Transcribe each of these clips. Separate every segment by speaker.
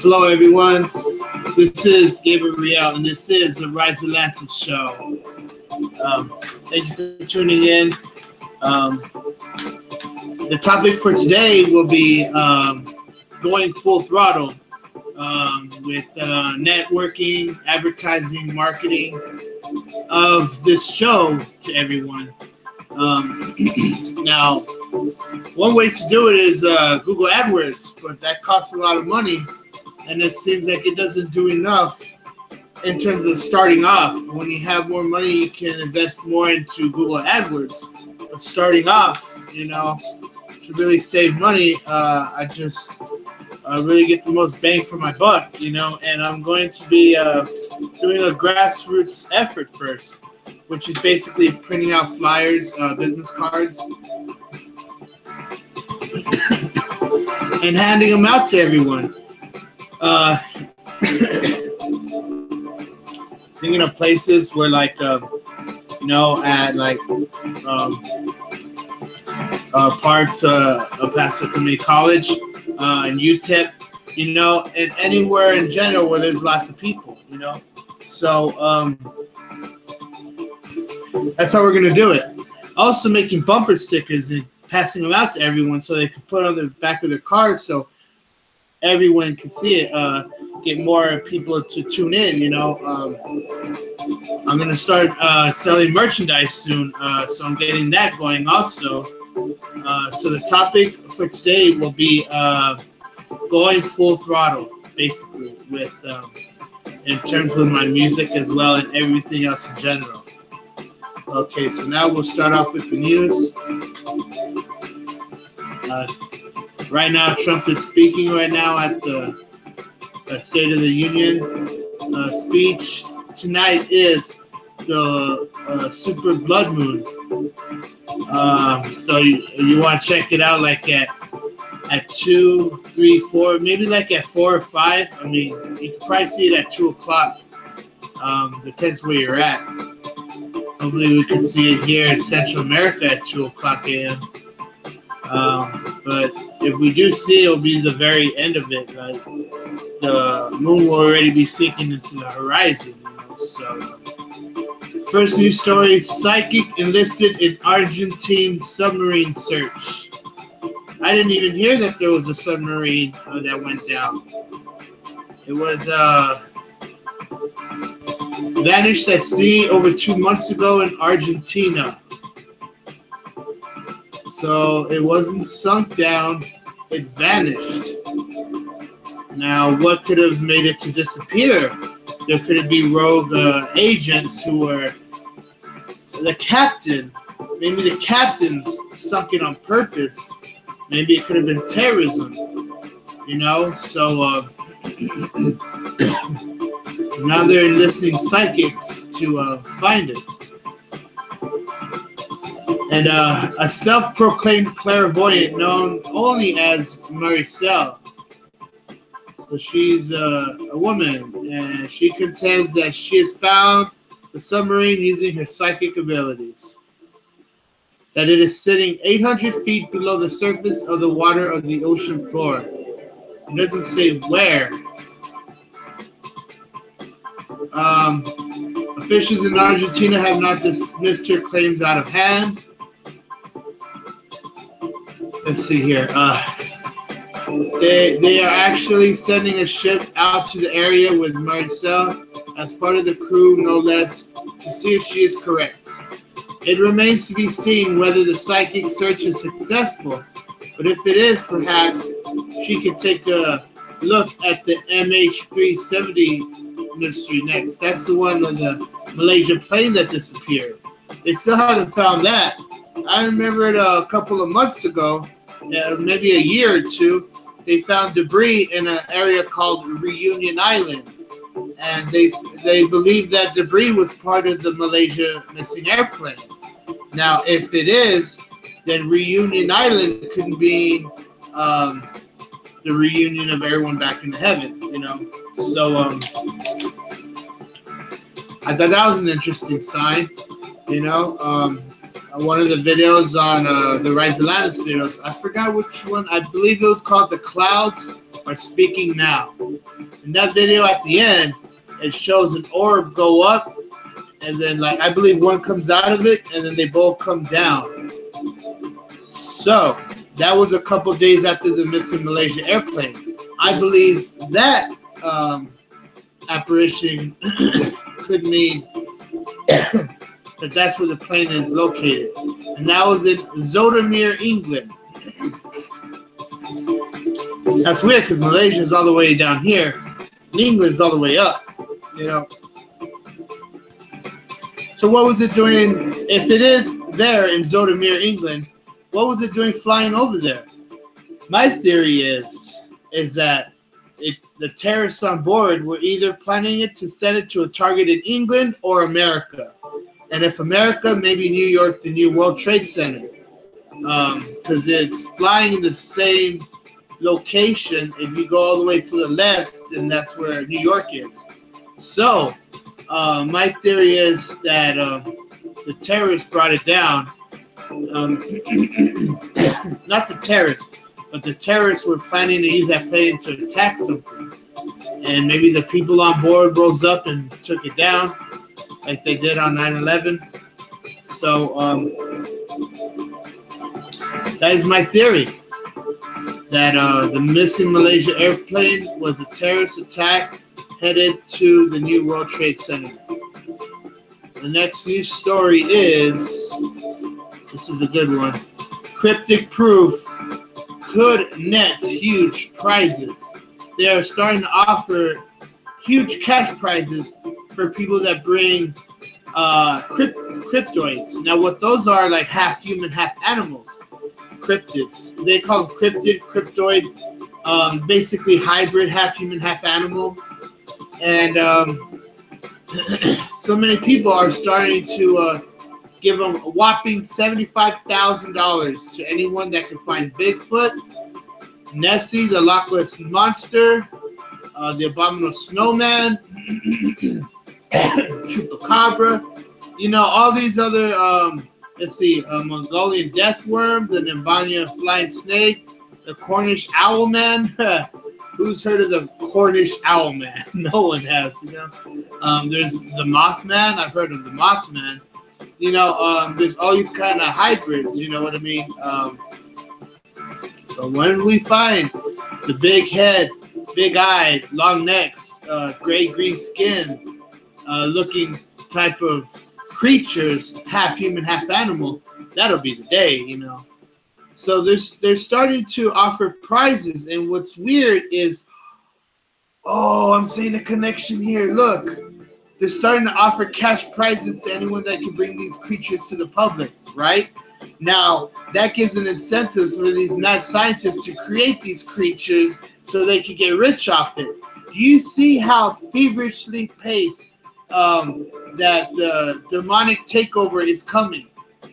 Speaker 1: Hello, everyone. This is Gabriel, and this is the Rise Atlantis show. Thank you for tuning in. The topic for today will be going full throttle with networking, advertising, marketing of this show to everyone. Now, one way to do it is Google AdWords, but that costs a lot of money, and it seems like it doesn't do enough in terms of starting off. When you have more money, you can invest more into Google AdWords. But starting off, to really save money, I just really get the most bang for my buck, and I'm going to be doing a grassroots effort first, which is basically printing out flyers, business cards, and handing them out to everyone. Thinking of places where, like, at like parts of Paso Community College and UTEP, and anywhere in general where there's lots of people, So that's how we're gonna do it. Also, making bumper stickers and passing them out to everyone so they can put on the back of their cars so everyone can see it. Get more people to tune in. I'm gonna start selling merchandise soon, so I'm getting that going also. So the topic for today will be going full throttle, basically, with in terms of my music as well and everything else in general. Okay, so now we'll start off with the news. Right now, Trump is speaking right now at the State of the Union speech. Tonight is the super blood moon. So you want to check it out like at 2, 3, 4, maybe like at 4 or 5. I mean, you can probably see it at 2 o'clock. Depends where you're at. Hopefully we can see it here in Central America at 2 o'clock a.m. But if we do see it, it'll be the very end of it. Like, the moon will already be sinking into the horizon. So, first news story: psychic enlisted in Argentine submarine search. I didn't even hear that there was a submarine that went down. It was vanished at sea over 2 months ago in Argentina. So it wasn't sunk down, it vanished. Now, what could have made it to disappear? There could be rogue agents who were the captain. Maybe the captain's sunk it on purpose. Maybe it could have been terrorism, So now they're enlisting psychics to find it. And a self-proclaimed clairvoyant known only as Maricel. So she's a woman, and she contends that she has found the submarine using her psychic abilities. That it is sitting 800 feet below the surface of the water of the ocean floor. It doesn't say where. Officials in Argentina have not dismissed her claims out of hand. Let's see here. They are actually sending a ship out to the area with Marcel as part of the crew, no less, to see if she is correct. It remains to be seen whether the psychic search is successful, but if it is, perhaps she could take a look at the MH370 mystery next. That's the one on the Malaysia plane that disappeared. They still haven't found that. I remember it a couple of months ago, maybe a year or two, they found debris in an area called Reunion Island. And they believe that debris was part of the Malaysia missing airplane. Now, if it is, then Reunion Island could be the reunion of everyone back in heaven, So I thought that was an interesting sign, one of the videos on the Rise Atlantis videos. I forgot which one. I believe it was called "The Clouds Are Speaking Now." In that video, at the end, it shows an orb go up, and then like I believe one comes out of it, and then they both come down. So that was a couple days after the missing Malaysia airplane. I believe that apparition could mean that that's where the plane is located. And that was in Zoetermeer, England. That's weird because Malaysia is all the way down here and England's all the way up, you know. So what was it doing, if it is there in Zoetermeer, England, what was it doing flying over there? My theory is that the terrorists on board were either planning it to send it to a target in England or America. And if America, maybe New York, the new World Trade Center. Because it's flying in the same location. If you go all the way to the left, then that's where New York is. So, my theory is that the terrorists brought it down. Not the terrorists, but the terrorists were planning to use that plane to attack something. And maybe the people on board rose up and took it down, like they did on 9/11. So that is my theory, that the missing Malaysia airplane was a terrorist attack headed to the new World Trade Center. The next news story is, this is a good one, cryptic proof could net huge prizes. They are starting to offer huge cash prizes for people that bring cryptoids. Now, what those are, like half human, half animals, cryptids. They call them cryptoid, basically hybrid, half human, half animal. And so many people are starting to give them a whopping $75,000 to anyone that can find Bigfoot, Nessie, the Loch Ness Monster, the Abominable Snowman, Chupacabra, you know, all these other, let's see, Mongolian Deathworm, the Nimbania Flying Snake, the Cornish Owlman. Who's heard of the Cornish Owlman? No one has, you know. There's the Mothman. I've heard of the Mothman. You know, there's all these kind of hybrids, you know what I mean? But when we find the big head, big eye, long necks, gray-green skin, looking type of creatures, half human, half animal, that'll be the day, you know. So they're starting to offer prizes, and what's weird is, oh, I'm seeing a connection here. Look, they're starting to offer cash prizes to anyone that can bring these creatures to the public, right? Now, that gives an incentive for these mad scientists to create these creatures so they can get rich off it. Do you see how feverishly paced that the demonic takeover is coming?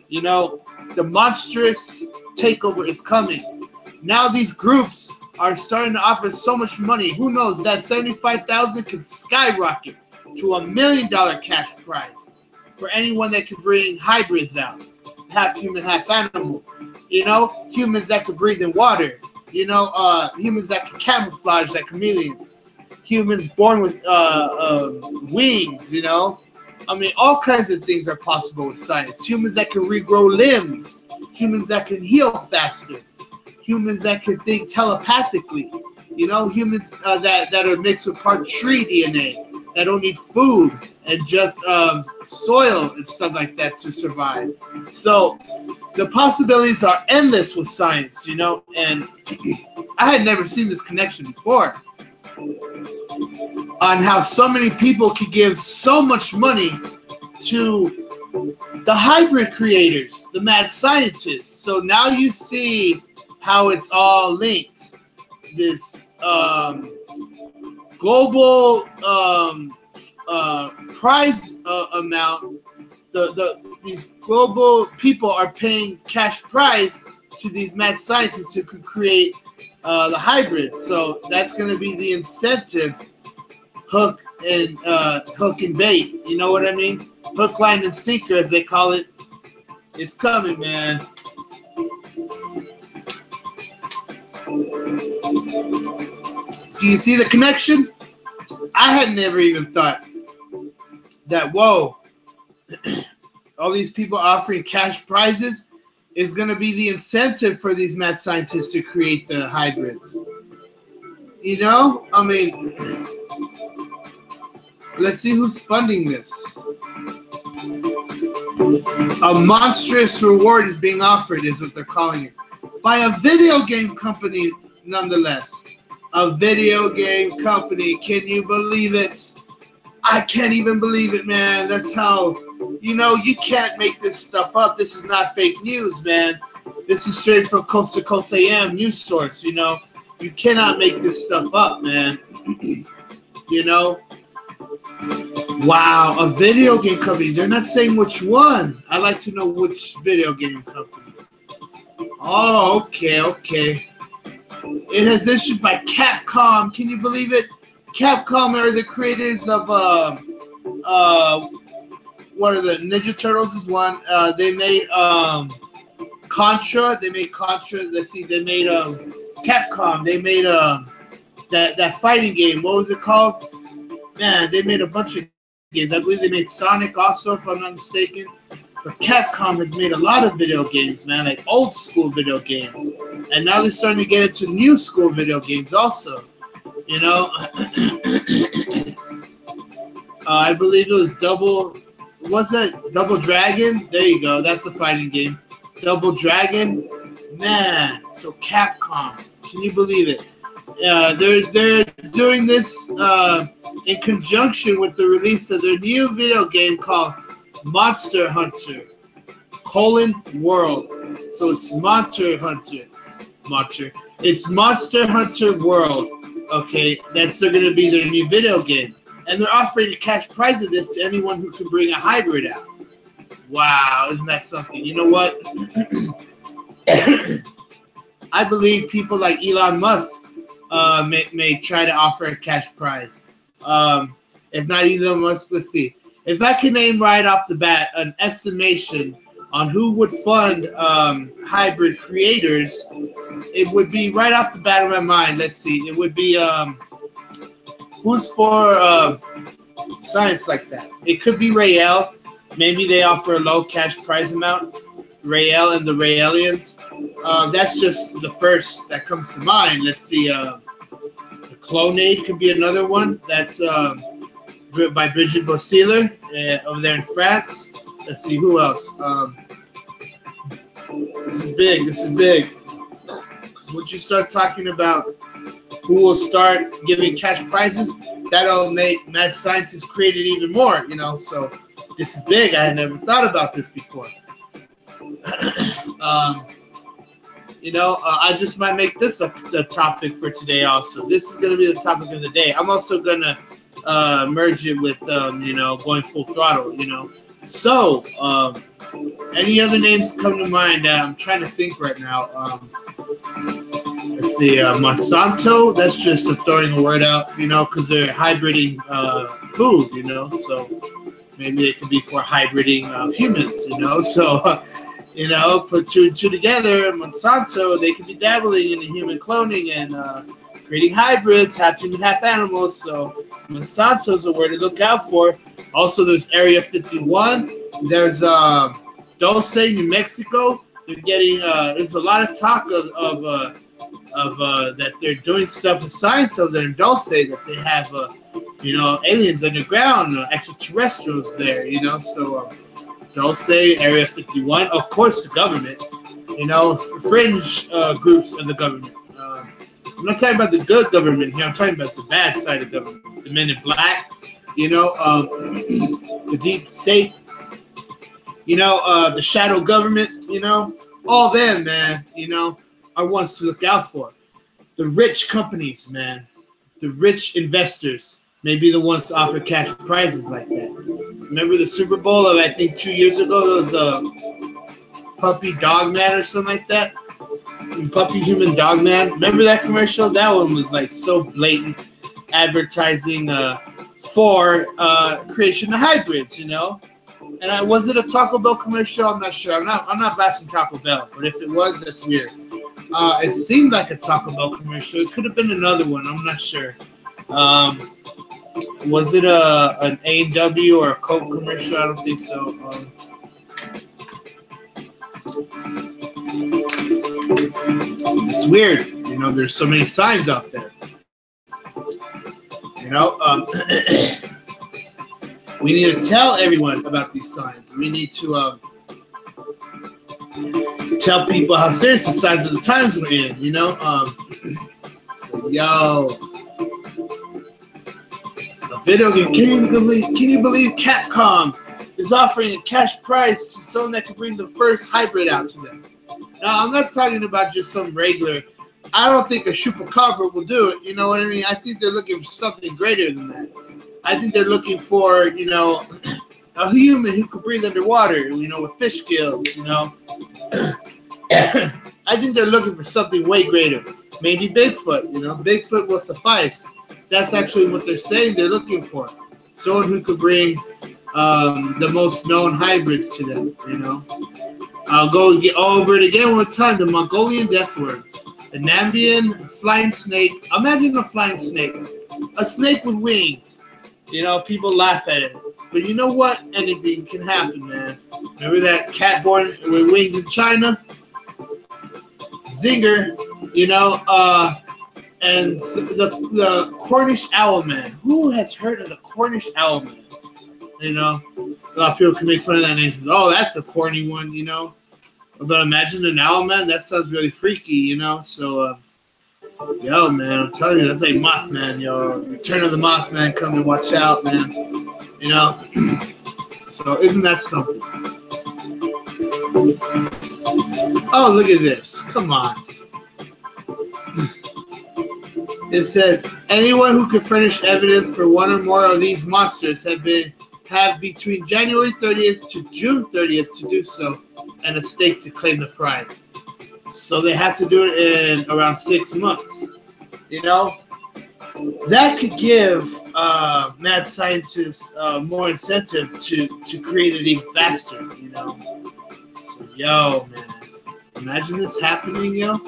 Speaker 1: You know, the monstrous takeover is coming. Now these groups are starting to offer so much money. Who knows, that $75,000 could skyrocket to $1 million cash prize for anyone that can bring hybrids out, half human, half animal. You know, humans that could breathe in water. You know, humans that can camouflage like chameleons. Humans born with wings, you know. I mean, all kinds of things are possible with science. Humans that can regrow limbs. Humans that can heal faster. Humans that can think telepathically. You know, humans that are mixed with part tree DNA, that don't need food and just soil and stuff like that to survive. So the possibilities are endless with science, you know, and I had never seen this connection before on how so many people could give so much money to the hybrid creators, the mad scientists. So now you see how it's all linked. This global prize amount, these global people are paying cash prize to these mad scientists who could create the hybrids. So that's going to be the incentive, hook and bait. You know what I mean? Hook, line, and sinker, as they call it. It's coming, man. Do you see the connection? I had never even thought that, whoa, all these people offering cash prizes is going to be the incentive for these mad scientists to create the hybrids. You know, I mean, let's see who's funding this. A monstrous reward is being offered, is what they're calling it, by a video game company, nonetheless. A video game company. Can you believe it? I can't even believe it, man. That's how, you know, you can't make this stuff up. This is not fake news, man. This is straight from Coast to Coast AM news source, you know. You cannot make this stuff up, man. You know? Wow, a video game company. They're not saying which one. I'd like to know which video game company. Oh, okay. It has issued by Capcom. Can you believe it? Capcom are the creators of what are the Ninja Turtles is one. They made Contra. They made Contra. Let's see. They made Capcom. They made that fighting game. What was it called? Man, they made a bunch of games. I believe they made Sonic also, if I'm not mistaken. But Capcom has made a lot of video games, man, like old school video games. And now they're starting to get into new school video games also. You know, I believe it was Double Dragon? There you go. That's the fighting game. Double Dragon. Man, so Capcom. Can you believe it? They're doing this in conjunction with the release of their new video game called Monster Hunter: World. So it's Monster Hunter. It's Monster Hunter World. Okay, that's going to be their new video game. And they're offering a cash prize of this to anyone who can bring a hybrid out. Wow, isn't that something? You know what? I believe people like Elon Musk may try to offer a cash prize. If not Elon Musk, let's see. If I can name right off the bat an estimation on who would fund hybrid creators, it would be right off the bat of my mind. Let's see. It would be who's for science like that. It could be Rael. Maybe they offer a low cash prize amount. Rael and the Raelians. That's just the first that comes to mind. Let's see. The Clonade could be another one. That's by Bridget Bossiller over there in France. Let's see who else. This is big. Because once you start talking about who will start giving cash prizes, that'll make mad scientists create it even more. You know, so this is big. I had never thought about this before. You know, I just might make this the topic for today also. This is going to be the topic of the day. I'm also going to merge it with, you know, going full throttle, you know. So, any other names come to mind? I'm trying to think right now. Let's see, Monsanto, that's just throwing a word out, you know, because they're hybriding food, you know. So, maybe it could be for hybriding of humans, you know. So, you know, put two and two together, Monsanto, they could be dabbling in the human cloning and creating hybrids, half human, half animals. So Monsanto's a word to look out for. Also, there's Area 51. There's Dulce, New Mexico. They're getting there's a lot of talk of that they're doing stuff with science over there in Dulce, that they have you know, aliens underground, extraterrestrials there. You know, so. Dulce, Area 51, of course the government, you know, fringe groups of the government. I'm not talking about the good government here, I'm talking about the bad side of government, the men in black, you know, the deep state, you know, the shadow government, you know, all them, man, you know, are ones to look out for. The rich companies, man, the rich investors may be the ones to offer cash prizes like that. Remember the Super Bowl of, I think, 2 years ago? There was a Puppy Dog Man or something like that. Puppy Human Dog Man. Remember that commercial? That one was like so blatant advertising for creation of hybrids, you know? And was it a Taco Bell commercial? I'm not sure. I'm not bashing Taco Bell, but if it was, that's weird. It seemed like a Taco Bell commercial. It could have been another one. I'm not sure. Was it an A&W or a Coke commercial? I don't think so. It's weird. You know, there's so many signs out there. You know, we need to tell everyone about these signs. We need to tell people how serious the signs of the times we're in. You know, so yo, a video game. Can you believe Capcom is offering a cash prize to someone that can bring the first hybrid out to them? Now, I'm not talking about just some regular. I don't think a chupacabra will do it. You know what I mean? I think they're looking for something greater than that. I think they're looking for, you know, a human who could breathe underwater, you know, with fish gills, you know. I think they're looking for something way greater. Maybe Bigfoot, you know. Bigfoot will suffice. That's actually what they're saying they're looking for. Someone who could bring the most known hybrids to them, you know. I'll go get over it again one time. The Mongolian deathworm, the Nambian flying snake. Imagine a flying snake, a snake with wings. You know, people laugh at it, but you know what? Anything can happen, man. Remember that cat born with wings in China? Zinger, you know. And the Cornish owl man. Who has heard of the Cornish owl man? You know, a lot of people can make fun of that and say, "Oh, that's a corny one," you know. But imagine an owl man. That sounds really freaky, you know. So, yo, man, I'm telling you, that's like Mothman, yo. Return of the Mothman, come and watch out, man. You know. So, isn't that something? Oh, look at this. Come on. It said, anyone who can furnish evidence for one or more of these monsters have between January 30th to June 30th to do so, and a stake to claim the prize. So they have to do it in around 6 months. You know, that could give mad scientists more incentive to create it even faster. You know, so yo, man, imagine this happening, yo.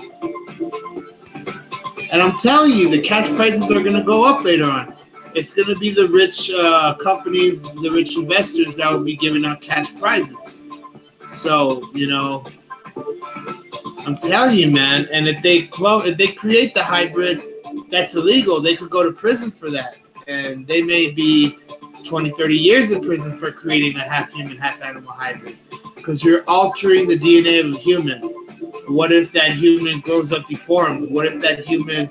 Speaker 1: And I'm telling you, the cash prices are going to go up later on. It's going to be the rich companies, the rich investors that will be giving out cash prizes. So, you know, I'm telling you, man. And if they create the hybrid, that's illegal. They could go to prison for that. And they may be 20, 30 years in prison for creating a half-human, half-animal hybrid. Because you're altering the DNA of a human. What if that human grows up deformed? What if that human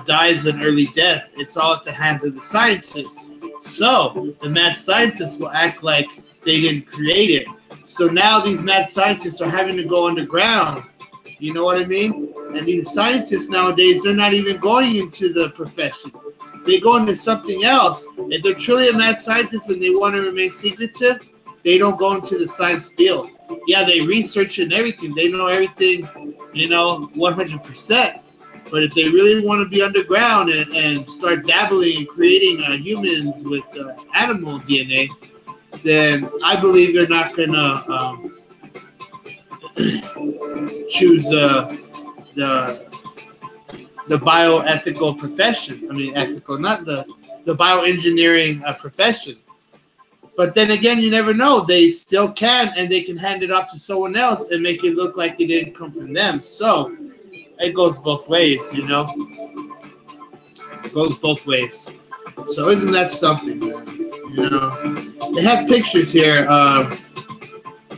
Speaker 1: dies an early death? It's all at the hands of the scientists. So the mad scientists will act like they didn't create it. So now these mad scientists are having to go underground. You know what I mean? And these scientists nowadays, they're not even going into the profession. They go into something else. If they're truly a mad scientist and they want to remain secretive, they don't go into the science field. Yeah, they research and everything. They know everything, you know, 100%. But if they really want to be underground and start dabbling and creating humans with animal DNA, then I believe they're not going to choose the bioethical profession. I mean, ethical, not the bioengineering profession. But then again, you never know. They still can, and they can hand it off to someone else and make it look like it didn't come from them. So it goes both ways, you know? It goes both ways. So isn't that something, man? You know? They have pictures here.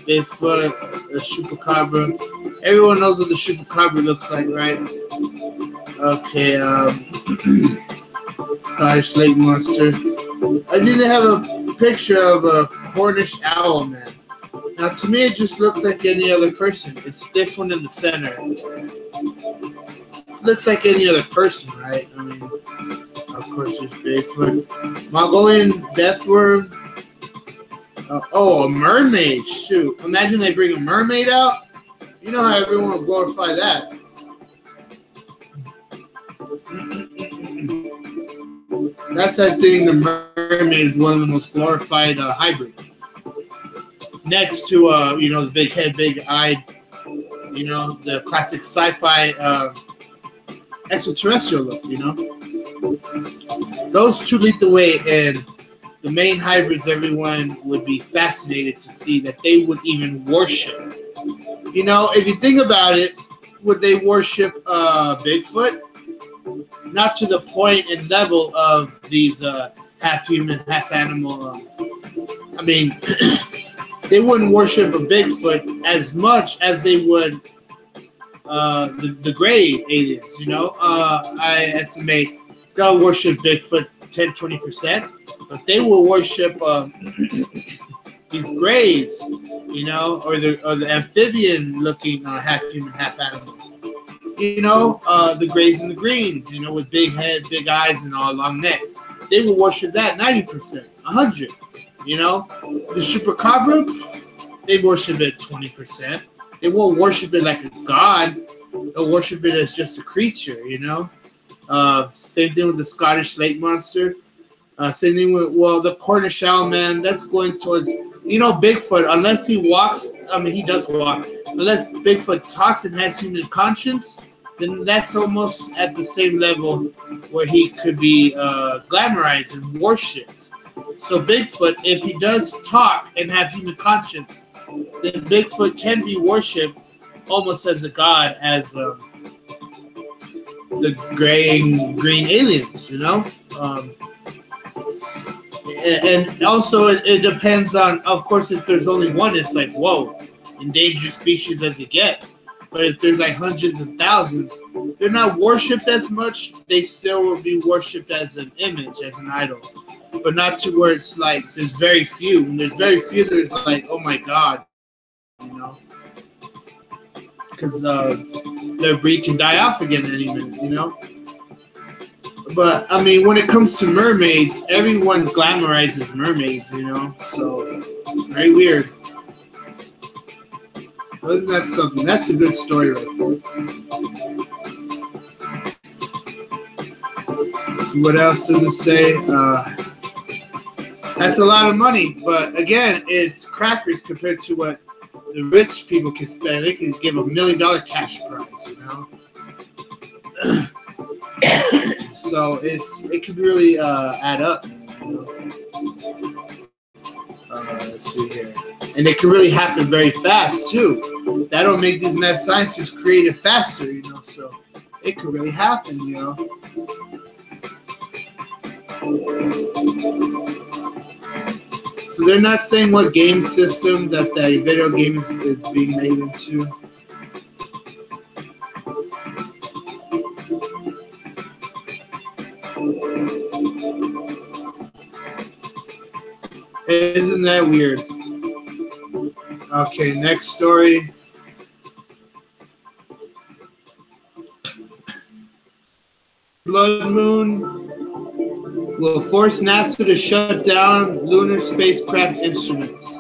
Speaker 1: Bigfoot, the chupacabra. Everyone knows what the chupacabra looks like, right? Okay, Scottish lake monster. I didn't have a picture of a Cornish owl, man. Now, to me, it just looks like any other person. It's this one in the center. Looks like any other person, right? I mean, of course, there's Bigfoot. Mongolian deathworm. Oh, a mermaid. Shoot. Imagine they bring a mermaid out. You know how everyone will glorify that. That's, I think, the mermaid is one of the most glorified hybrids. next to you know, the big head, big eye, you know, the classic sci-fi extraterrestrial look, you know. Those two lead the way, and the main hybrids everyone would be fascinated to see that they would even worship. You know, if you think about it, would they worship Bigfoot? Not to the point and level of these half human, half animal. I mean, they wouldn't worship a Bigfoot as much as they would the gray aliens. You know, I estimate they'll worship Bigfoot 10-20%, but they will worship these grays, you know, or the amphibian looking half human, half animal. You know, the grays and the greens, you know, with big head, big eyes, and all long necks. They will worship that 90%, 100. You know, the chupacabra, they worship it 20%. They won't worship it like a god. They'll worship it as just a creature. You know, same thing with the Scottish lake monster. Same thing with the Cornish owl, man. That's going towards, you know, Bigfoot. Unless he walks, I mean, he does walk. Unless Bigfoot talks and has human conscience, then that's almost at the same level where he could be glamorized and worshipped. So Bigfoot, if he does talk and have human conscience, then Bigfoot can be worshipped almost as a god, as the gray and green aliens, you know. And also, it depends on, of course, if there's only one, it's like, whoa, endangered species as it gets. But if there's like hundreds of thousands, they're not worshipped as much. They still will be worshipped as an image, as an idol. But not to where it's like there's very few. When there's very few, there's like, oh my God, you know. Because their breed can die off again any minute, you know. But, I mean, when it comes to mermaids, everyone glamorizes mermaids, you know? So, it's very weird. Isn't that something? That's a good story right there. So what else does it say? That's a lot of money. But, again, it's crackers compared to what the rich people can spend. They can give $1 million cash prize, you know? So it could really add up. You know? Let's see here, and it can really happen very fast too. That'll make these mad scientists creative faster, you know. So it could really happen, you know. So they're not saying what game system that the video game is being made into. Isn't that weird? Okay, next story. Blood moon will force NASA to shut down lunar spacecraft instruments,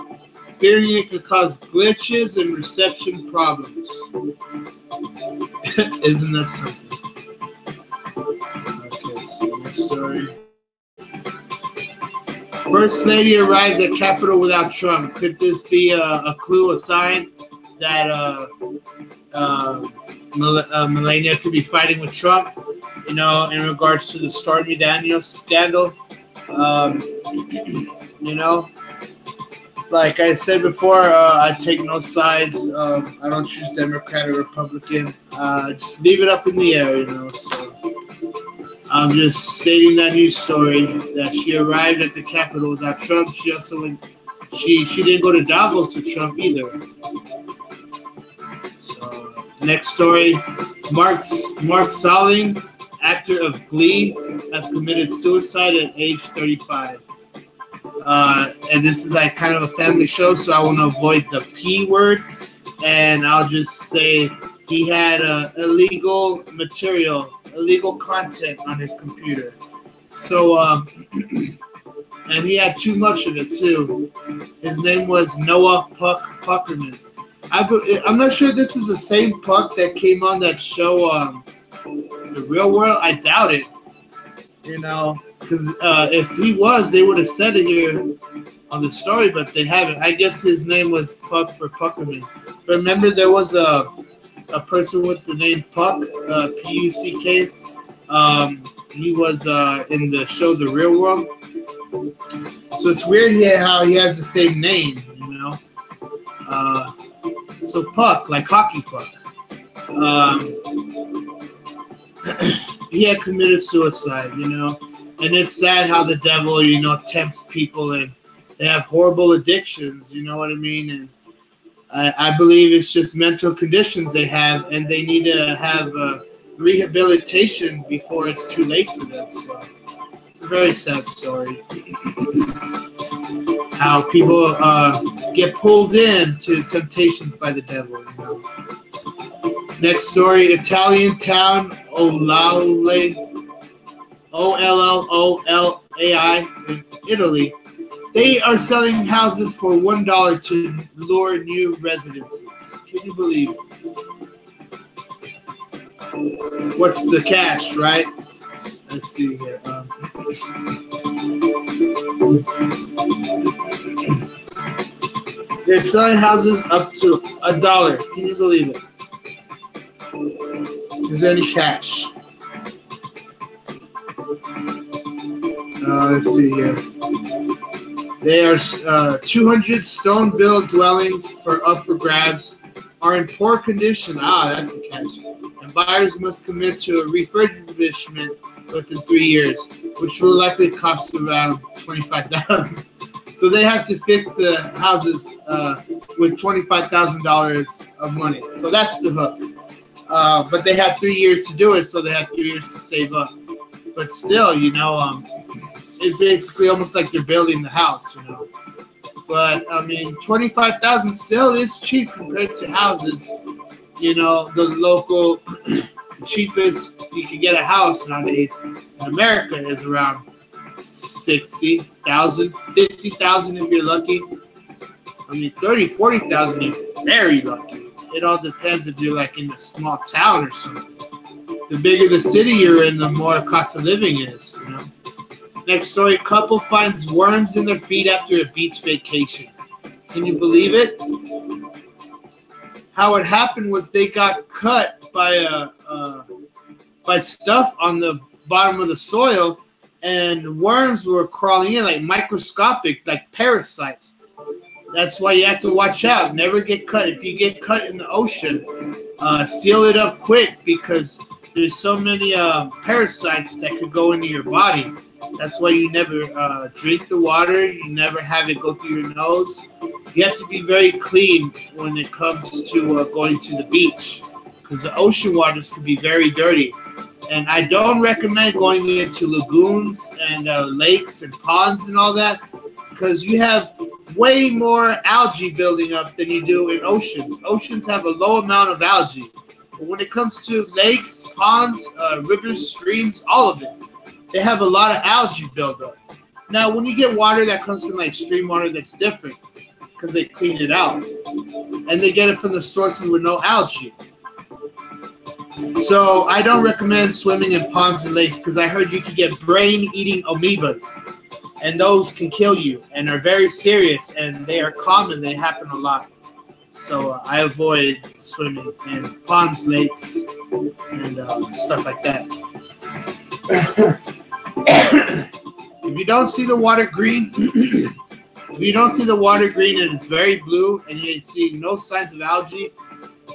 Speaker 1: fearing it could cause glitches and reception problems. Isn't that something? Okay, so next story. First Lady arrives at Capitol without Trump. Could this be a clue, a sign that Melania could be fighting with Trump? You know, in regards to the Stormy Daniels scandal. You know, like I said before, I take no sides. I don't choose Democrat or Republican. Just leave it up in the air, you know. So I'm just stating that news story that she arrived at the Capitol without Trump. She also went. She didn't go to Davos with Trump either. So next story, Mark Salling, actor of Glee, has committed suicide at age 35. And this is like kind of a family show, so I want to avoid the P word, and I'll just say he had illegal material, illegal content on his computer. So, and he had too much of it too. His name was Noah Puckerman. I'm not sure this is the same Puck that came on that show, The Real World. I doubt it. You know, because if he was, they would have said it here on the story, but they haven't. I guess his name was Puck for Puckerman. But remember, there was a person with the name Puck, P-U-C-K. He was in the show The Real World. So it's weird here how he has the same name, you know. So Puck, like hockey puck. He had committed suicide, you know. And it's sad how the devil, you know, tempts people and they have horrible addictions, you know what I mean? And I believe it's just mental conditions they have, and they need to have rehabilitation before it's too late for them. So it's a very sad story. How people get pulled into temptations by the devil. You know? Next story: Italian town Ollolai, Ollolai in Italy. They are selling houses for $1 to lure new residences. Can you believe it? What's the catch, right? Let's see here. They're selling houses up to $1. Can you believe it? Is there any catch? Let's see here. They are 200 stone-built dwellings up for grabs, are in poor condition. That's the catch. And buyers must commit to a refurbishment within 3 years, which will likely cost around $25,000. So they have to fix the houses with $25,000 of money. So that's the hook. But they have 3 years to do it, so they have 3 years to save up. But still, you know, it's basically almost like they're building the house, you know. But I mean, $25,000 still is cheap compared to houses. You know, the local cheapest you can get a house nowadays in America is around $60,000, $50,000 if you're lucky. I mean, $30,000, $40,000 if you're very lucky. It all depends if you're like in a small town or something. The bigger the city you're in, the more cost of living is, you know. Next story, couple finds worms in their feet after a beach vacation. Can you believe it? How it happened was they got cut by stuff on the bottom of the soil, and worms were crawling in, like microscopic, like parasites. That's why you have to watch out. Never get cut. If you get cut in the ocean, seal it up quick, because there's so many parasites that could go into your body. That's why you never drink the water. You never have it go through your nose. You have to be very clean when it comes to going to the beach, because the ocean waters can be very dirty. And I don't recommend going into lagoons and lakes and ponds and all that, because you have way more algae building up than you do in oceans. Oceans have a low amount of algae. But when it comes to lakes, ponds, rivers, streams, all of it, they have a lot of algae buildup. Now, when you get water that comes from like stream water, that's different, because they clean it out. And they get it from the sources with no algae. So I don't recommend swimming in ponds and lakes, because I heard you can get brain-eating amoebas. And those can kill you and are very serious, and they are common. They happen a lot. So I avoid swimming in ponds, lakes, and stuff like that. If you don't see the water green, if you don't see the water green and it's very blue and you see no signs of algae,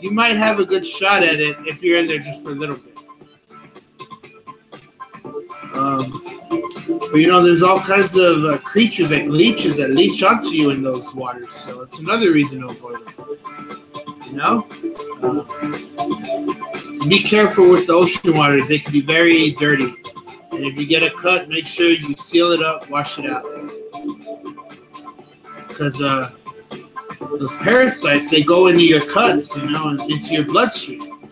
Speaker 1: you might have a good shot at it if you're in there just for a little bit. But you know, there's all kinds of creatures like leeches that leech onto you in those waters, so it's another reason to avoid them. You know? Be careful with the ocean waters. They can be very dirty. And if you get a cut, make sure you seal it up, wash it out. Because those parasites, they go into your cuts, you know, and into your bloodstream.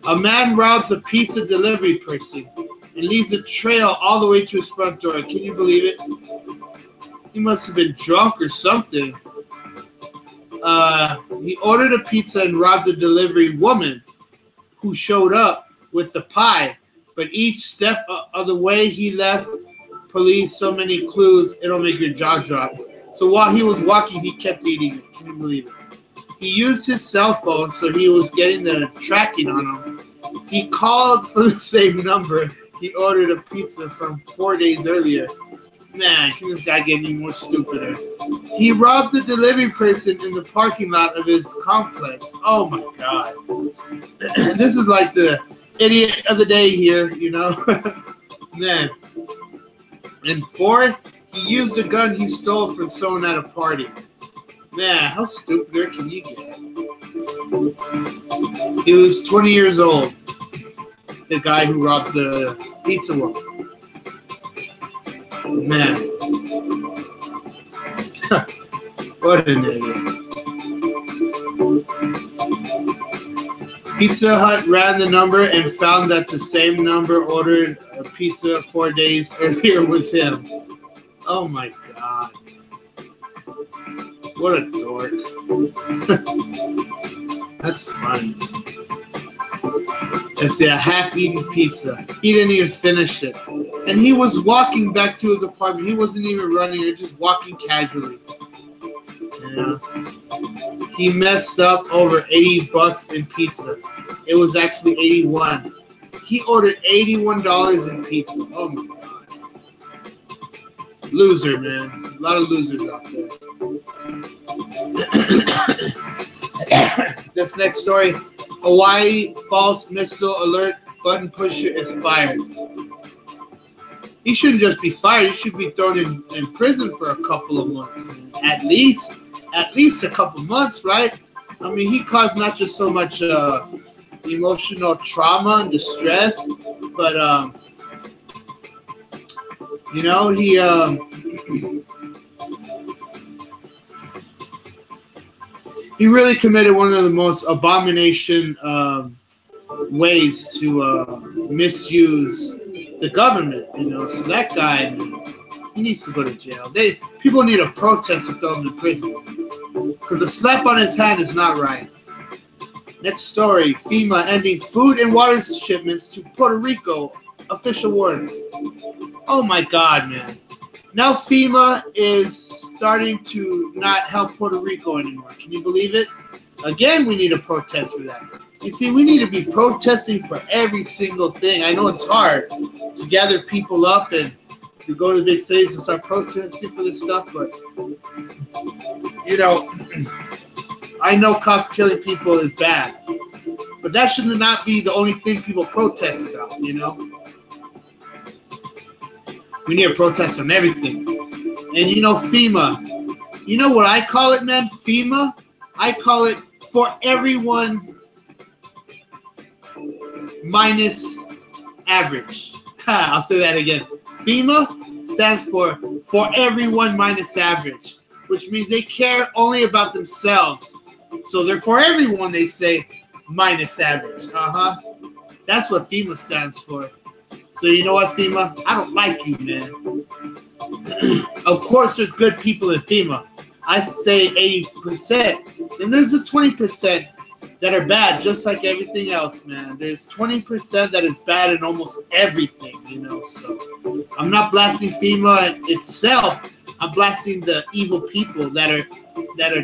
Speaker 1: A man robs a pizza delivery person and leaves a trail all the way to his front door. Can you believe it? He must have been drunk or something. He ordered a pizza and robbed the delivery woman, who showed up with the pie. but each step of the way he left police so many clues it'll make your jaw drop. So while he was walking, he kept eating it. Can you believe it? He used his cell phone, so he was getting the tracking on him. He called for the same number he ordered a pizza from 4 days earlier. Man, can this guy get any more stupider? He robbed the delivery person in the parking lot of his complex. Oh my god. This is like the idiot of the day here, you know? Man. And 4, he used a gun he stole from someone at a party. Man, how stupider can you get? He was 20 years old. The guy who robbed the pizza woman. Man. What an idiot. Pizza Hut ran the number and found that the same number ordered a pizza 4 days earlier was him. Oh my god. What a dork. That's funny. Let's see, a half-eaten pizza. He didn't even finish it. And he was walking back to his apartment. He wasn't even running. He was just walking casually. Yeah. He messed up over $80 in pizza. It was actually 81. He ordered $81 in pizza. Oh my god. Loser, man. A lot of losers out there. This next story. Hawaii false missile alert button pusher is fired. He shouldn't just be fired. He should be thrown in prison for a couple of months. Man. At least a couple months, right? I mean, he caused not just so much emotional trauma and distress, but you know, he really committed one of the most abomination ways to misuse the government, you know. So that guy, man, he needs to go to jail. People need to protest to throw him in prison because a slap on his hand is not right. Next story: FEMA ending food and water shipments to Puerto Rico. Official warnings. Oh my God, man! Now FEMA is starting to not help Puerto Rico anymore. Can you believe it? Again, we need a protest for that. You see, we need to be protesting for every single thing. I know it's hard to gather people up and to go to the big cities and start protesting for this stuff, but, you know, I know cops killing people is bad, but that should not be the only thing people protest about, you know? We need to protest on everything. And, you know, FEMA, you know what I call it, man? FEMA? I call it for everyone minus average. I'll say that again. FEMA stands for everyone minus average, which means they care only about themselves. So they're for everyone, they say, minus average. That's what FEMA stands for. So you know what, FEMA? I don't like you, man. Of course, there's good people in FEMA. I say 80%. And there's a 20% that are bad, just like everything else, man. There's 20% that is bad in almost everything, you know. So I'm not blasting FEMA itself. I'm blasting the evil people that are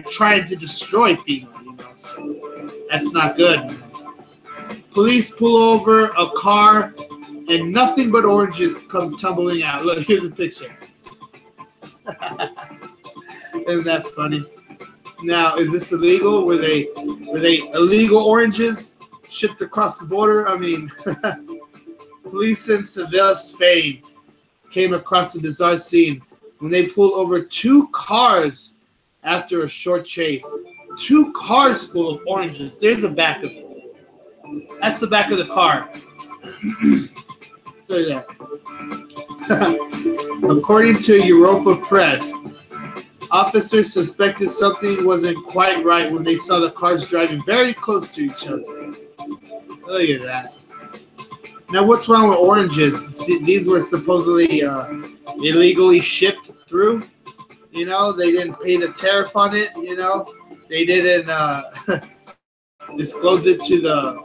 Speaker 1: trying to destroy FEMA, you know. So that's not good, man. Police pull over a car and nothing but oranges come tumbling out. Look, here's a picture. Isn't that funny? Now, is this illegal? Were they illegal oranges shipped across the border? I mean, police in Seville, Spain, came across a bizarre scene when they pulled over 2 cars after a short chase. 2 cars full of oranges. There's the back of it. That's the back of the car. Look at that. According to Europa Press, officers suspected something wasn't quite right when they saw the cars driving very close to each other. Look at that. Now, what's wrong with oranges? These were supposedly illegally shipped through. You know, they didn't pay the tariff on it. You know, they didn't disclose it to the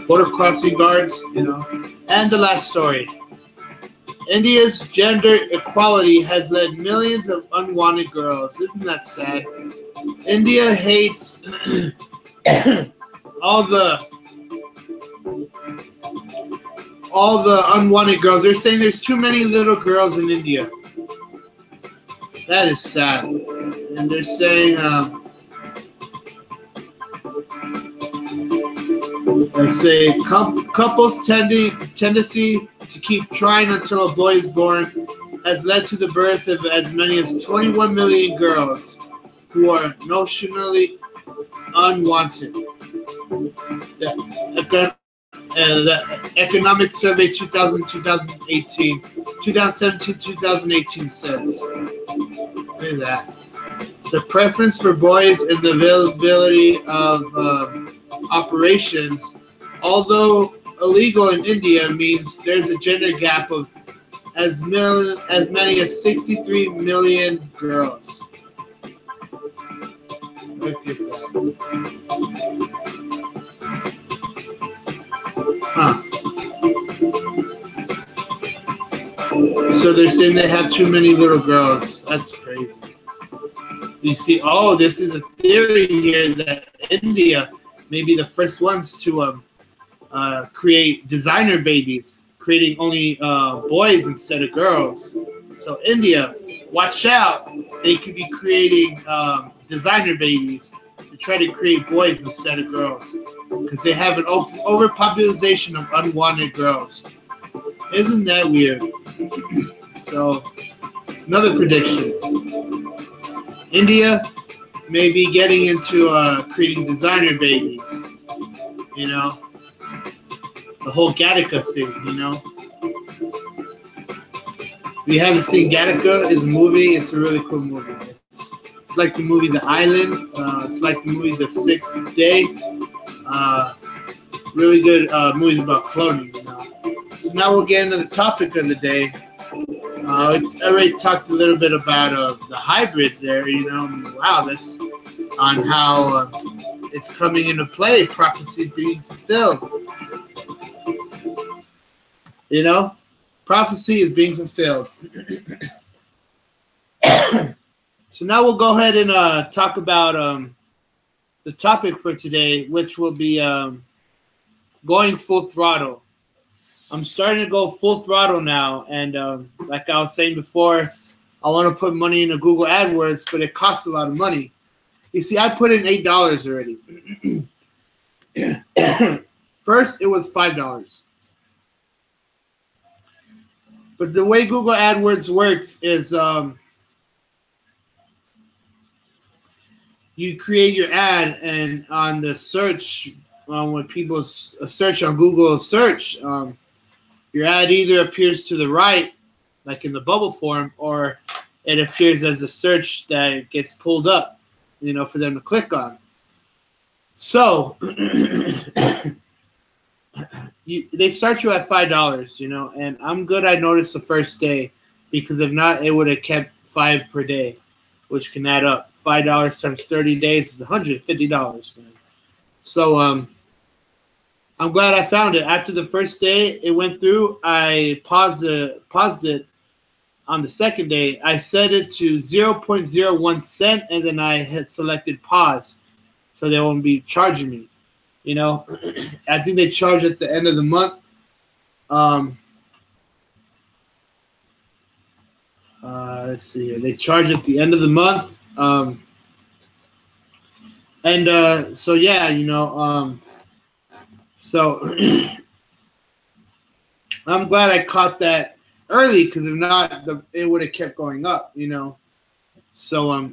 Speaker 1: border crossing guards, you know. And the last story. India's gender equality has led millions of unwanted girls. Isn't that sad? India hates all the unwanted girls. They're saying there's too many little girls in India. That is sad. And they're saying, let's say, couples' tendency to keep trying until a boy is born has led to the birth of as many as 21 million girls who are notionally unwanted. The Economic Survey 2017-2018 says. Look at that. The preference for boys and the availability of operations, although illegal in India, means there's a gender gap of as many as 63 million girls. Look at that. Huh. So they're saying they have too many little girls. That's crazy. You see, this is a theory here that India may be the first ones to create designer babies, creating only boys instead of girls. So India, watch out. They could be creating designer babies to try to create boys instead of girls because they have an overpopulation of unwanted girls. Isn't that weird? So it's another prediction. India may be getting into creating designer babies. You know, the whole Gattaca thing, you know. If you haven't seen Gattaca, it's a movie. It's a really cool movie. It's like the movie The Island. It's like the movie The Sixth Day. Really good movies about cloning, you know. So now we'll get into the topic of the day. I already talked a little bit about the hybrids there, you know. Wow, that's on how it's coming into play. Prophecies being fulfilled. You know, prophecy is being fulfilled. So now we'll go ahead and talk about the topic for today, which will be going full throttle. I'm starting to go full throttle now, and like I was saying before, I want to put money into Google AdWords, but it costs a lot of money. You see, I put in $8 already. First, it was $5. But the way Google AdWords works is you create your ad, and on the search, when people search on Google search, your ad either appears to the right, like in the bubble form, or it appears as a search that gets pulled up, you know, for them to click on. So they start you at $5, you know, and I'm good. I noticed the first day, because if not, it would have kept $5 per day, which can add up. $5 times 30 days is $150, man. So I'm glad I found it. After the first day it went through, I paused it on the second day. I set it to 0.01 cent, and then I had selected pause, so they won't be charging me. You know, I think they charge at the end of the month. Let's see here. They charge at the end of the month. So yeah, you know, so I'm glad I caught that early, because if not, it would have kept going up, you know. So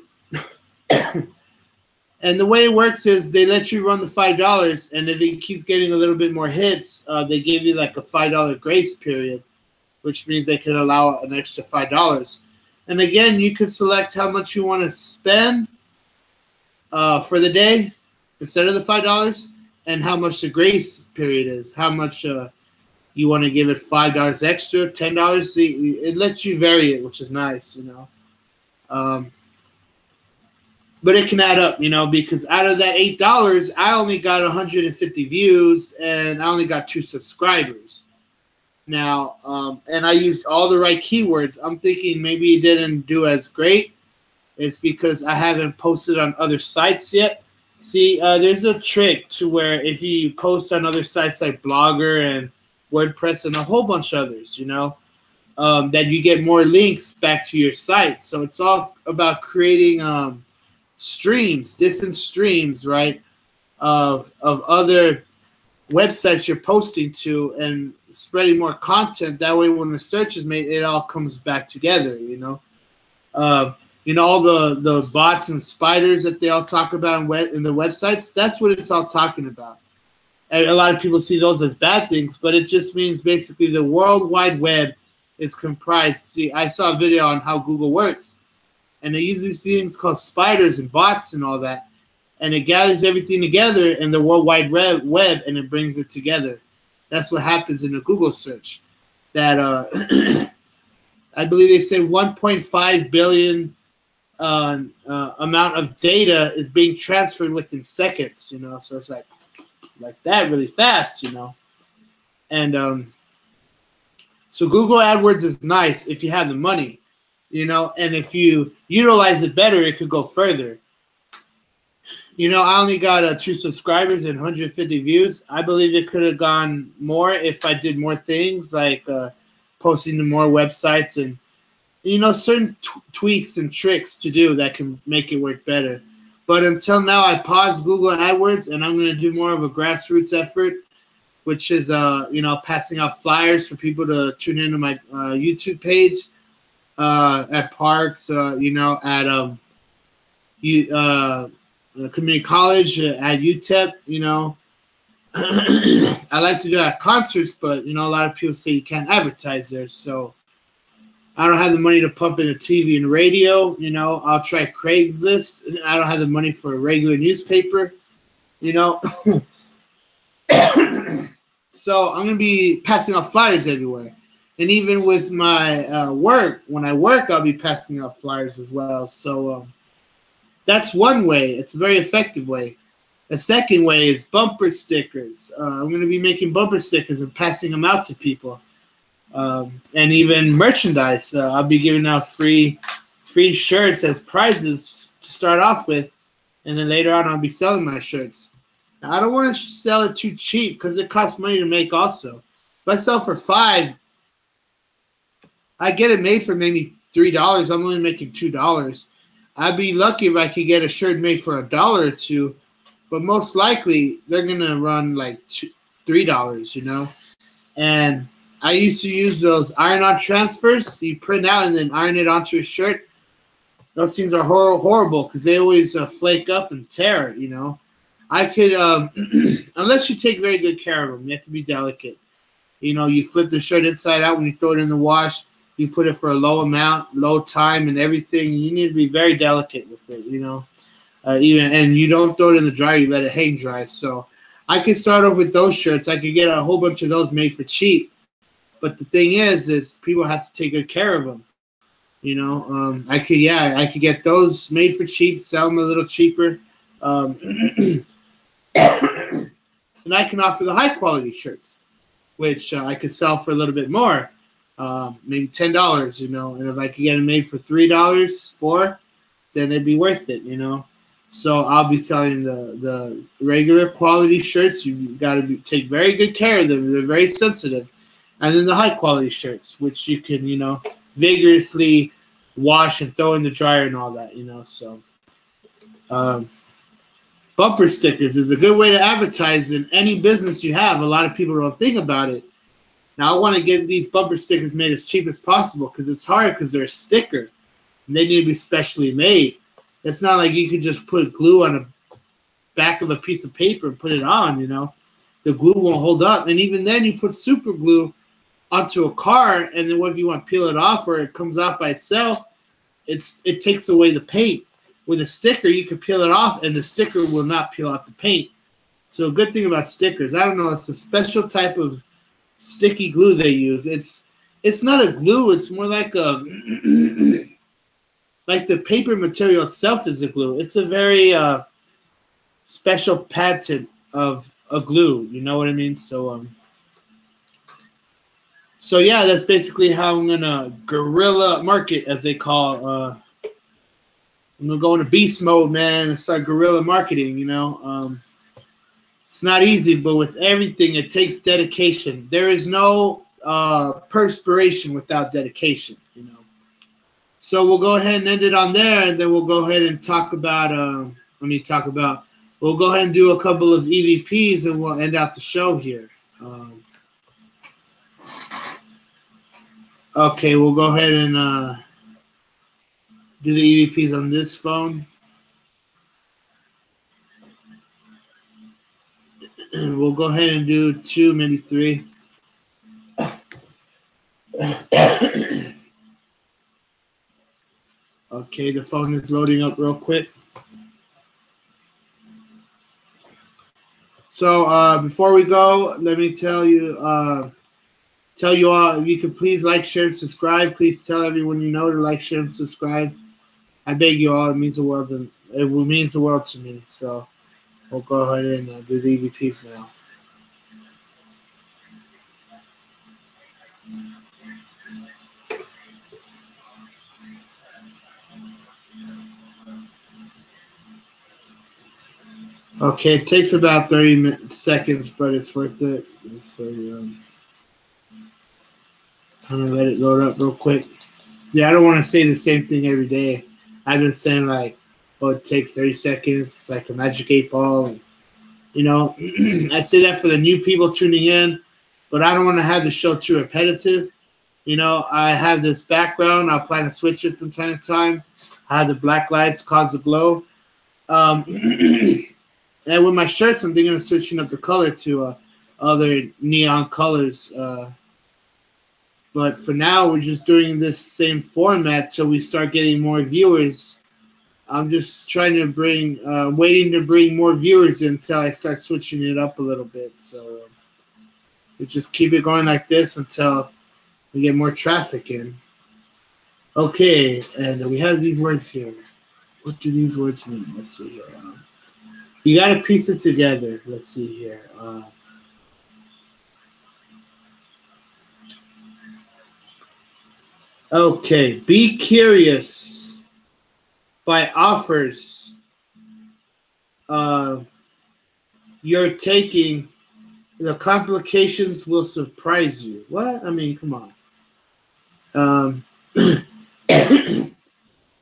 Speaker 1: and the way it works is they let you run the $5, and if it keeps getting a little bit more hits, they give you like a $5 grace period, which means they can allow an extra $5. And again, you can select how much you want to spend for the day instead of the $5, and how much the grace period is, how much you want to give it $5 extra, $10. See, it lets you vary it, which is nice, you know. but it can add up, because out of that $8, I only got 150 views and I only got 2 subscribers. Now, and I used all the right keywords. I'm thinking maybe it didn't do as great. It's because I haven't posted on other sites yet. See, there's a trick to where if you post on other sites like Blogger and WordPress and a whole bunch of others, that you get more links back to your site. So it's all about creating streams, different streams, right, of other websites you're posting to and spreading more content. That way, when the search is made, it all comes back together. All the bots and spiders that they all talk about in the websites. That's what it's all talking about. And a lot of people see those as bad things, but it just means basically the World Wide Web is comprised. See, I saw a video on how Google works, and they use these things called spiders and bots and all that, and it gathers everything together in the World Wide Web, and it brings it together. That's what happens in a Google search. That I believe they say 1.5 billion amount of data is being transferred within seconds. So it's like that really fast. And so Google AdWords is nice if you have the money, and if you utilize it better, it could go further. I only got 2 subscribers and 150 views. I believe it could have gone more if I did more things like posting to more websites and, certain tweaks and tricks to do that can make it work better. But until now, I paused Google AdWords, and I'm going to do more of a grassroots effort, which is, passing out flyers for people to tune into my YouTube page at parks, at community college, at UTEP, I like to do that at concerts, but, a lot of people say you can't advertise there. So I don't have the money to pump in a TV and radio. I'll try Craigslist. I don't have the money for a regular newspaper, So I'm going to be passing out flyers everywhere. And even with my work, when I work, I'll be passing out flyers as well. So that's one way. It's a very effective way. The second way is bumper stickers. I'm going to be making bumper stickers and passing them out to people. And even merchandise. I'll be giving out free shirts as prizes to start off with. And then later on, I'll be selling my shirts. Now, I don't want to sell it too cheap because it costs money to make also. If I sell for $5, I get it made for maybe $3. I'm only making $2. I'd be lucky if I could get a shirt made for $1 or $2, but most likely they're gonna run like $3, And I used to use those iron-on transfers. You print out and then iron it onto a shirt. Those things are horrible because they always flake up and tear. I could, unless you take very good care of them, you have to be delicate. You flip the shirt inside out when you throw it in the wash. You put it for a low amount, low time, and everything. You need to be very delicate with it, and you don't throw it in the dryer. You let it hang dry. So I could start off with those shirts. I could get a whole bunch of those made for cheap. But the thing is people have to take good care of them. I could get those made for cheap, sell them a little cheaper, and I can offer the high quality shirts, which I could sell for a little bit more. Maybe $10, and if I could get it made for $3, then it'd be worth it, So I'll be selling the regular quality shirts. You got to take very good care of them. They're very sensitive. And then the high quality shirts, which you can, vigorously wash and throw in the dryer and all that, So bumper stickers is a good way to advertise in any business you have. A lot of people don't think about it. Now, I want to get these bumper stickers made as cheap as possible because it's hard because they're a sticker. And they need to be specially made. It's not like you can just put glue on the back of a piece of paper and put it on, The glue won't hold up. And even then, you put super glue onto a car, and then what if you want to peel it off or it comes out by itself? It takes away the paint. With a sticker, you can peel it off, and the sticker will not peel off the paint. So a good thing about stickers, I don't know, it's a special type of sticky glue they use. It's not a glue. It's more like a like the paper material itself is a glue. It's a very special patent of a glue. You know what I mean? So yeah, that's basically how I'm gonna guerrilla market, as they call. I'm gonna go into beast mode, man, and start guerrilla marketing. It's not easy, but with everything, it takes dedication. There is no perspiration without dedication. So we'll go ahead and end it on there, and then we'll go ahead and talk about. We'll go ahead and do a couple of EVPs, and we'll end out the show here. Okay, we'll go ahead and do the EVPs on this phone. We'll go ahead and do 2, maybe 3. Okay, the phone is loading up real quick. So before we go, let me tell you all, if you could please like, share, and subscribe. Please tell everyone you know to like, share, and subscribe. I beg you all. It means the world. It means the world to me. So we'll go ahead and do the EVPs now. Okay, it takes about 30 seconds, but it's worth it. So I'm gonna let it load up real quick. See, I don't want to say the same thing every day. I've been saying like, oh, it takes 30 seconds. It's like a magic 8-ball. And, I say that for the new people tuning in, but I don't want to have the show too repetitive. I have this background. I'll plan to switch it from time to time. I have the black lights cause the glow. And with my shirts, I'm thinking of switching up the color to other neon colors. But for now, we're just doing this same format till we start getting more viewers. I'm just trying to waiting to bring more viewers in until I start switching it up a little bit. So we just keep it going like this until we get more traffic in. Okay, and we have these words here. What do these words mean? Let's see here. You got to piece it together. Let's see here. Okay, be curious by offers you're taking. The complications will surprise you. What? I mean, come on.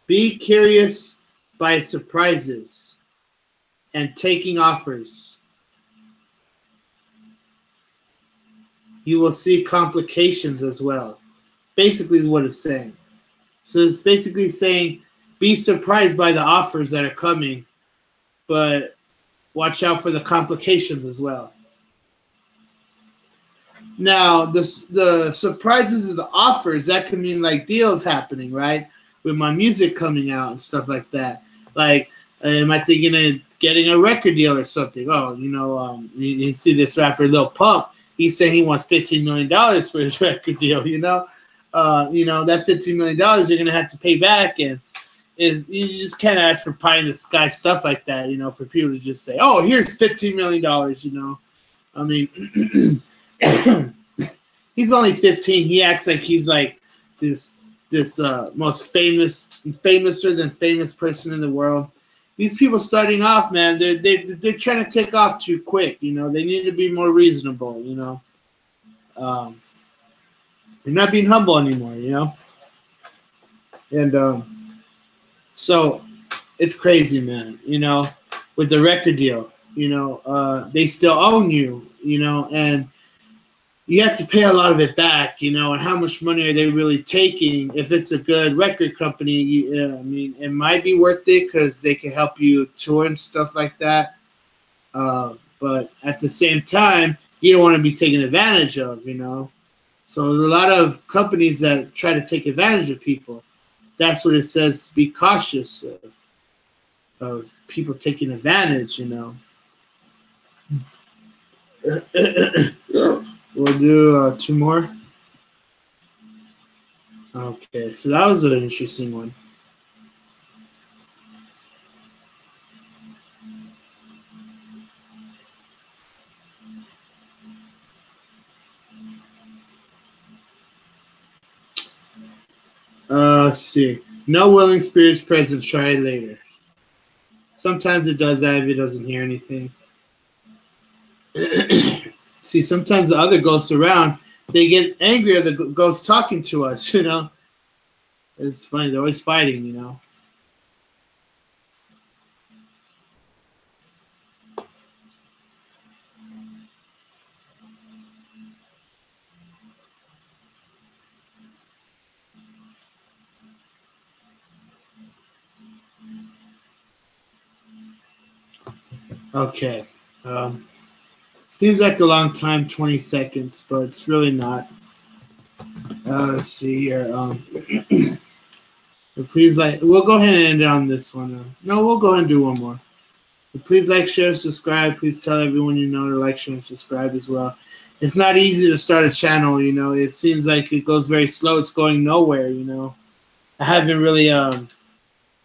Speaker 1: Be curious by surprises and taking offers. You will see complications as well. Basically is what it's saying. So it's basically saying be surprised by the offers that are coming, but watch out for the complications as well. Now, the surprises of the offers, that could mean like deals happening, right? With my music coming out and stuff like that. Like, am I thinking of getting a record deal or something? Oh, you see this rapper Lil Pump. He's saying he wants $15 million for his record deal, that $15 million you're going to have to pay back. And you just can't ask for pie in the sky stuff like that, for people to just say, oh, here's $15 million, I mean, he's only 15. He acts like he's like this most famouser than famous person in the world. These people starting off, man, they're trying to take off too quick. They need to be more reasonable. They're not being humble anymore. And so it's crazy, man. With the record deal, they still own you. And you have to pay a lot of it back, and how much money are they really taking? If it's a good record company, it might be worth it because they can help you tour and stuff like that. But at the same time, you don't want to be taken advantage of, So there's a lot of companies that try to take advantage of people. That's what it says. Be cautious of people taking advantage, We'll do 2 more. Okay, so that was an interesting one. Let's see. No willing spirits present. Try later. Sometimes it does that if it doesn't hear anything. See, sometimes the other ghosts around, they get angry at the ghosts talking to us, you know? It's funny. They're always fighting, you know? Okay. Seems like a long time, 20 seconds, but it's really not. Let's see here. Please we'll go ahead and end it on this one. No, we'll go ahead and do one more. But please like, share, subscribe. Please tell everyone you know to like, share, and subscribe as well. It's not easy to start a channel, you know. It seems like it goes very slow. It's going nowhere, you know. I haven't really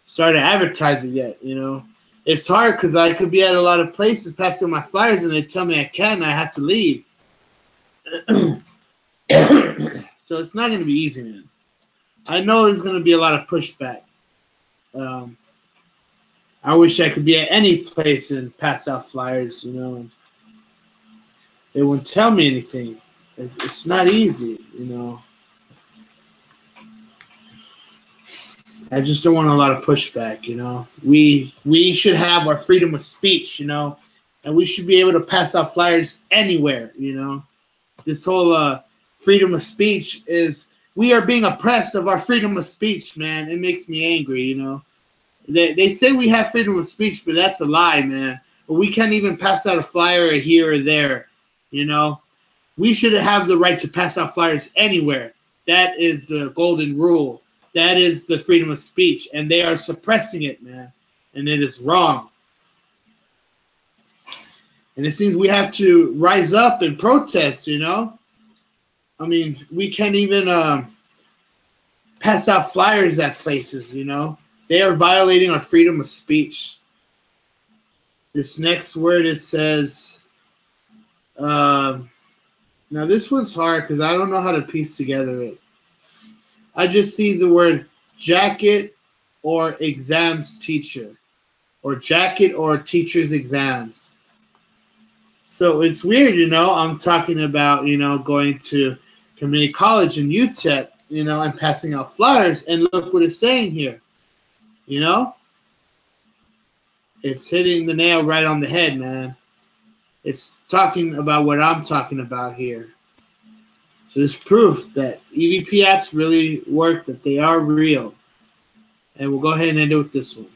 Speaker 1: started advertising yet, you know. It's hard because I could be at a lot of places passing my flyers and they tell me I can't and I have to leave. So it's not going to be easy, man. I know there's going to be a lot of pushback. I wish I could be at any place and pass out flyers, you know. And they wouldn't tell me anything. It's not easy, you know. I just don't want a lot of pushback, you know. We should have our freedom of speech, you know, and we should be able to pass out flyers anywhere, you know. This whole freedom of speech is, we are being oppressed of our freedom of speech, man. It makes me angry, you know. They say we have freedom of speech, but that's a lie, man. We can't even pass out a flyer here or there, you know. We should have the right to pass out flyers anywhere. That is the golden rule. That is the freedom of speech, and they are suppressing it, man, and it is wrong. And it seems we have to rise up and protest, you know. I mean, we can't even pass out flyers at places, you know. They are violating our freedom of speech. This next word, it says, now this one's hard because I don't know how to piece together it. I just see the word jacket or exams teacher, or jacket or teacher's exams. So it's weird, you know. I'm talking about, you know, going to community college in UTEP, you know, and passing out flyers, and look what it's saying here, you know. It's hitting the nail right on the head, man. It's talking about what I'm talking about here. So there's proof that EVP apps really work, that they are real. And we'll go ahead and end it with this one.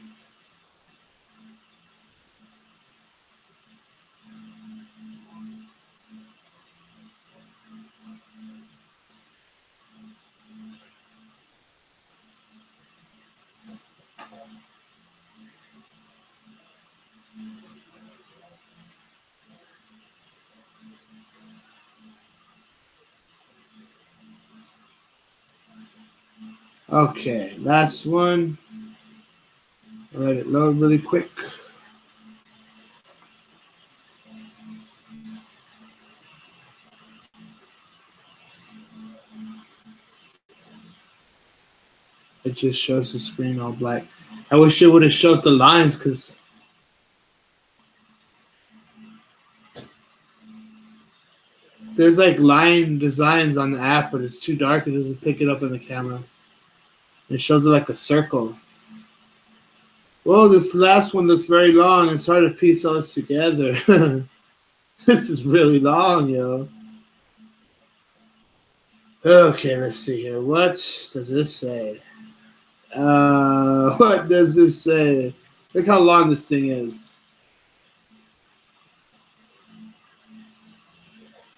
Speaker 1: Okay, last one. Let it load really quick. It just shows the screen all black. I wish it would have showed the lines, because there's like line designs on the app, but it's too dark. It doesn't pick it up in the camera. It shows it like a circle. Whoa, this last one looks very long. It's hard to piece all this together. This is really long, yo. Okay, let's see here. What does this say? What does this say? Look how long this thing is.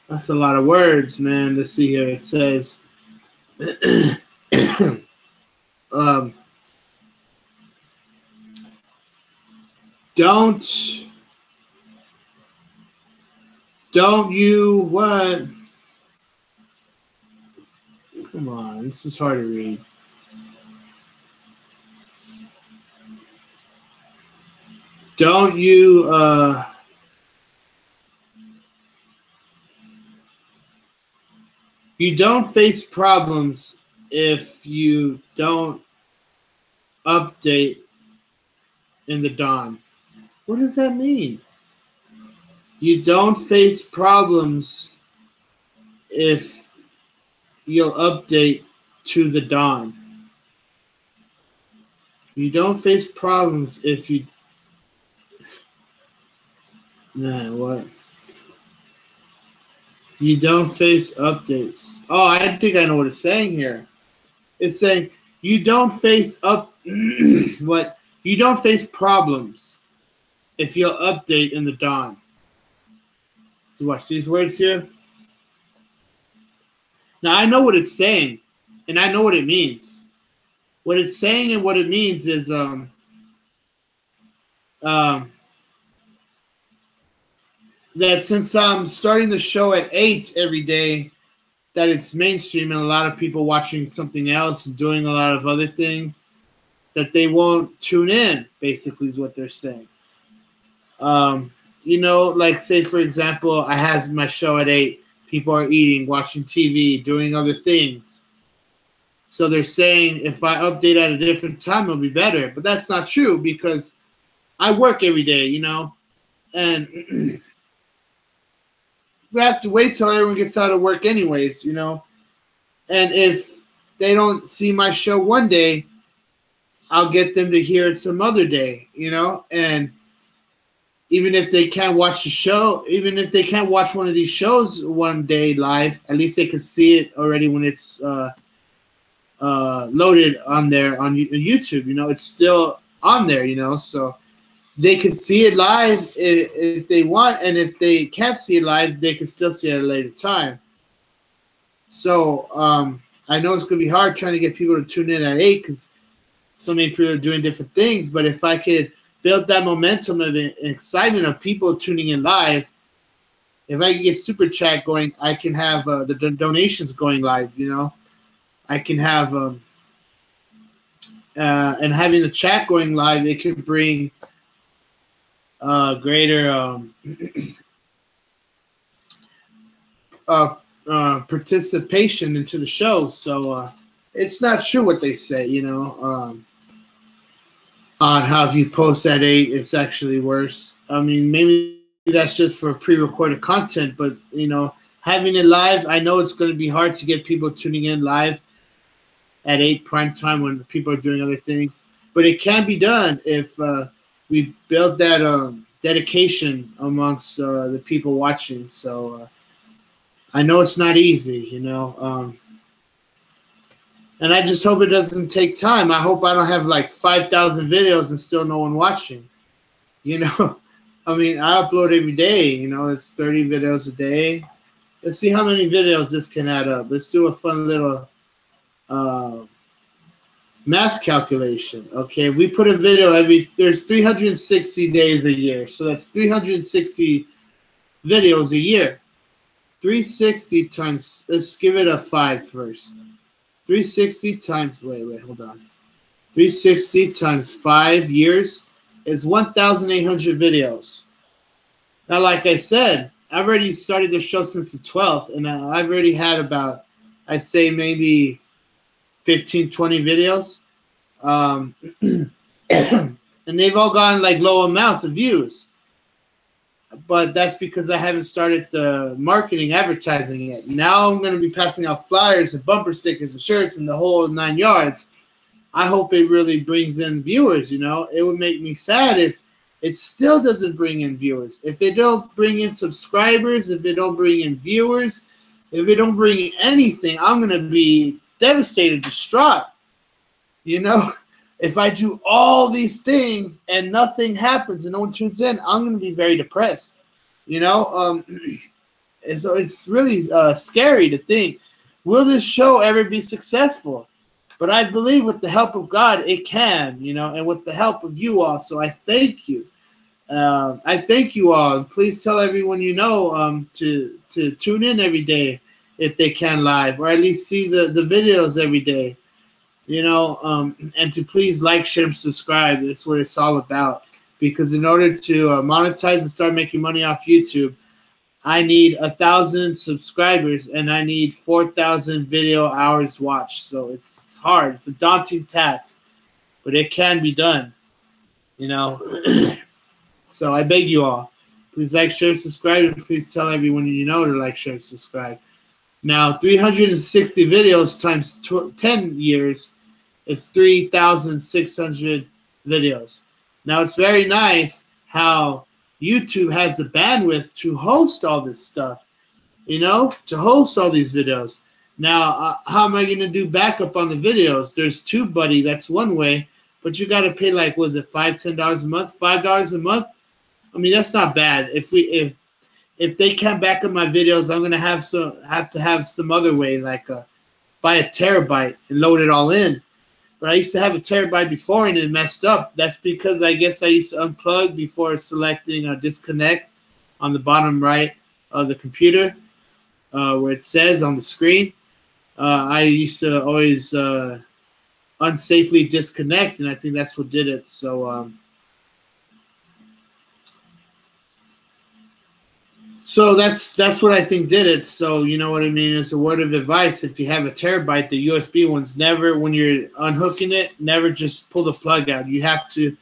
Speaker 1: That's a lot of words, man. Let's see here. It says, don't you what? Come on, this is hard to read. Don't you you don't face problems if you don't update in the dawn. What does that mean? You don't face problems if you'll update to the dawn. You don't face problems if you... Nah, what? You don't face updates. Oh, I think I know what it's saying here. It's saying you don't face what? You don't face problems if you'll update in the dawn. So watch these words here. Now I know what it's saying, and I know what it means. What it's saying and what it means is that since I'm starting the show at 8 every day, that it's mainstream and a lot of people watching something else, doing a lot of other things, that they won't tune in, basically is what they're saying. You know, like say, for example, I have my show at 8. People are eating, watching TV, doing other things. So they're saying if I update at a different time, it'll be better. But that's not true because I work every day, you know, and we have to wait till everyone gets out of work anyways, you know. And if they don't see my show one day, I'll get them to hear it some other day, you know. And even if they can't watch the show, even if they can't watch one of these shows one day live, at least they can see it already when it's loaded on there on YouTube. You know, it's still on there, you know, so they can see it live if they want, and if they can't see it live, they can still see it at a later time. So I know it's going to be hard trying to get people to tune in at 8 because so many people are doing different things, but if I could build that momentum of excitement of people tuning in live, if I can get Super Chat going, I can have the donations going live, you know. I can have, and having the chat going live, it could bring greater participation into the show. So it's not true what they say, you know, on how if you post at 8, it's actually worse. I mean, maybe that's just for pre-recorded content, but, you know, having it live, I know it's going to be hard to get people tuning in live at 8 prime time when people are doing other things. But it can be done if we build that dedication amongst the people watching. So I know it's not easy, you know. And I just hope it doesn't take time. I hope I don't have like 5,000 videos and still no one watching. You know, I mean, I upload every day. You know, it's 30 videos a day. Let's see how many videos this can add up. Let's do a fun little math calculation. Okay, if we put a video there's 360 days a year. So that's 360 videos a year. 360 times, let's give it a 5 first. 360 times, wait, hold on. 360 times 5 years is 1,800 videos. Now, like I said, I've already started the show since the 12th, and I've already had about, I'd say maybe 15, 20 videos. And they've all gotten like low amounts of views. But that's because I haven't started the marketing advertising yet. Now I'm going to be passing out flyers and bumper stickers and shirts and the whole 9 yards. I hope it really brings in viewers, you know. It would make me sad if it still doesn't bring in viewers. If it don't bring in subscribers, if it don't bring in viewers, if it don't bring in anything, I'm going to be devastated, distraught. You know, if I do all these things and nothing happens and no one tunes in, I'm going to be very depressed, you know. And so it's really scary to think, will this show ever be successful? But I believe with the help of God, it can, you know, and with the help of you all. So I thank you. I thank you all. And please tell everyone you know to tune in every day if they can live, or at least see the videos every day. You know, and to please like, share, and subscribe. That's what it's all about. Because in order to monetize and start making money off YouTube, I need 1,000 subscribers and I need 4,000 video hours watched. So it's hard. It's a daunting task, but it can be done. You know. So I beg you all, please like, share, subscribe, and please tell everyone you know to like, share, subscribe. Now, 360 videos times 10 years is 3,600 videos. Now, it's very nice how YouTube has the bandwidth to host all this stuff, you know, to host all these videos. Now, how am I going to do backup on the videos? There's TubeBuddy, that's one way, but you got to pay like, was it $5, $10 a month? $5 a month? I mean, that's not bad. If they can't back up my videos, I'm gonna have to have some other way, like buy a terabyte and load it all in. But I used to have a terabyte before and it messed up. That's because I guess I used to unplug before selecting disconnect on the bottom right of the computer, where it says on the screen. I used to always unsafely disconnect, and I think that's what did it. So that's what I think did it. So you know what I mean? It's a word of advice. If you have a terabyte, the USB ones, never, when you're unhooking it, never just pull the plug out. You have to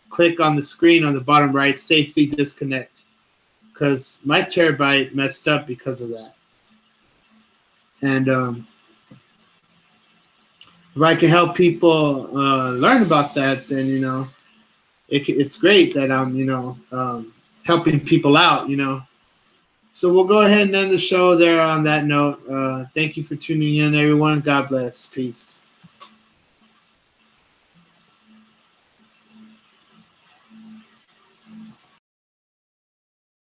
Speaker 1: click on the screen on the bottom right, safely disconnect. Because my terabyte messed up because of that. And if I can help people learn about that, then, you know, it's great that I'm, you know, helping people out, you know. So we'll go ahead and end the show there on that note. Thank you for tuning in, everyone. God bless. Peace.